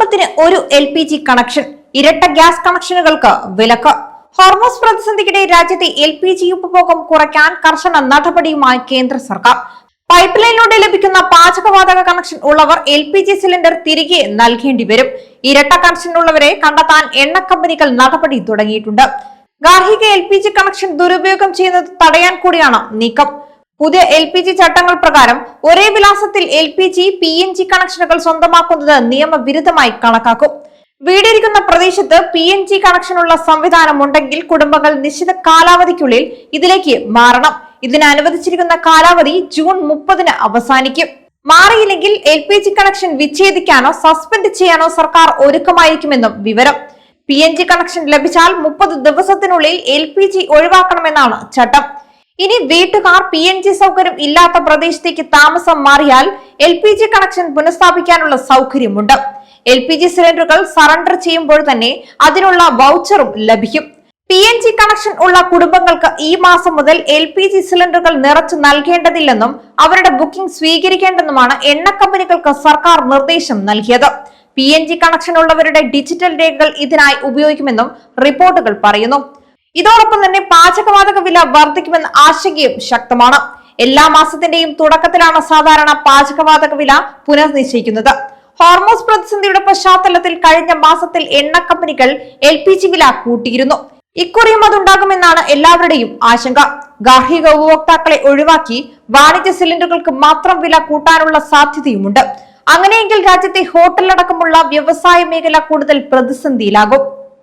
കുടുംബത്തിന് ഒരു LPG connection, ഇരട്ട ഗ്യാസ് കണക്ഷനുകൾക്ക് വിലക്ക്. ഹോർമോസ് പ്രതിസന്ധിക്കിടെ രാജ്യത്തെ LPG ഉപഭോഗം കുറയ്ക്കാൻ കർശന നടപടിയുമായി കേന്ദ്ര സർക്കാർ. പൈപ്പ് ലൈനിലൂടെ ലഭിക്കുന്ന പാചകവാതക കണക്ഷൻ ഉള്ളവർ LPG സിലിണ്ടർ തിരികെ നൽകേണ്ടി വരും. ഇരട്ട കണക്ഷൻ ഉള്ളവരെ കണ്ടെത്താൻ എണ്ണ കമ്പനികൾ നടപടി തുടങ്ങിയിട്ടുണ്ട്. ഗാർഹിക LPG കണക്ഷൻ ദുരുപയോഗം ചെയ്യുന്നത് തടയാൻ കൂടിയാണ് നീക്കം. പുതിയ LPG ചട്ടങ്ങൾ പ്രകാരം ഒരേ വിലാസത്തിൽ LPG, PNG കണക്ഷനുകൾ സ്വന്തമാക്കുന്നത് നിയമവിരുദ്ധമായി കണക്കാക്കും. വീടിരിക്കുന്ന പ്രദേശത്ത് PNG കണക്ഷനുള്ള സംവിധാനം ഉണ്ടെങ്കിൽ കുടുംബങ്ങൾ നിശ്ചിത കാലാവധിക്കുള്ളിൽ ഇതിലേക്ക് മാറണം. ഇതിന് അനുവദിച്ചിരിക്കുന്ന കാലാവധി ജൂൺ 30-ന് അവസാനിക്കും. മാറിയില്ലെങ്കിൽ LPG കണക്ഷൻ വിച്ഛേദിക്കാനോ സസ്പെൻഡ് ചെയ്യാനോ സർക്കാർ ഒരുക്കമായിരിക്കുമെന്നും വിവരം. PNG കണക്ഷൻ ലഭിച്ചാൽ 30 ദിവസത്തിനുള്ളിൽ LPG ഒഴിവാക്കണമെന്നാണ് ചട്ടം. ഇനി വീട്ടുകാർ PNG സൗകര്യം ഇല്ലാത്ത പ്രദേശത്തേക്ക് താമസം മാറിയാൽ LPG കണക്ഷൻ പുനഃസ്ഥാപിക്കാനുള്ള സൗകര്യമുണ്ട്. LPG സിലിണ്ടറുകൾ സറണ്ടർ ചെയ്യുമ്പോൾ തന്നെ അതിനുള്ള വൗച്ചറും ലഭിക്കും. PNG കണക്ഷൻ ഉള്ള കുടുംബങ്ങൾക്ക് ഈ മാസം മുതൽ LPG സിലിണ്ടറുകൾ നിറച്ചു നൽകേണ്ടതില്ലെന്നും അവരുടെ ബുക്കിംഗ് സ്വീകരിക്കേണ്ടെന്നുമാണ് എണ്ണ കമ്പനികൾക്ക് സർക്കാർ നിർദ്ദേശം നൽകിയത്. PNG കണക്ഷൻ ഉള്ളവരുടെ ഡിജിറ്റൽ രേഖകൾ ഇതിനായി ഉപയോഗിക്കുമെന്നും റിപ്പോർട്ടുകൾ പറയുന്നു. ഇതോടൊപ്പം തന്നെ പാചകവാതക വില വർദ്ധിക്കുമെന്ന ആശങ്കയും ശക്തമാണ്. എല്ലാ മാസത്തിന്റെയും തുടക്കത്തിലാണ് സാധാരണ പാചകവാതക വില പുനർനിശ്ചയിക്കുന്നത്. ഹോർമോസ് പ്രതിസന്ധിയുടെ പശ്ചാത്തലത്തിൽ കഴിഞ്ഞ മാസത്തിൽ എണ്ണ കമ്പനികൾ LPG വില കൂട്ടിയിരുന്നു. ഇക്കുറിയും അതുണ്ടാകുമെന്നാണ് എല്ലാവരുടെയും ആശങ്ക. ഗാർഹിക ഉപഭോക്താക്കളെ ഒഴിവാക്കി വാണിജ്യ സിലിണ്ടറുകൾക്ക് മാത്രം വില കൂട്ടാനുള്ള സാധ്യതയുമുണ്ട്. അങ്ങനെയെങ്കിൽ രാജ്യത്തെ ഹോട്ടലടക്കമുള്ള വ്യവസായ മേഖല കൂടുതൽ പ്രതിസന്ധിയിലാകും.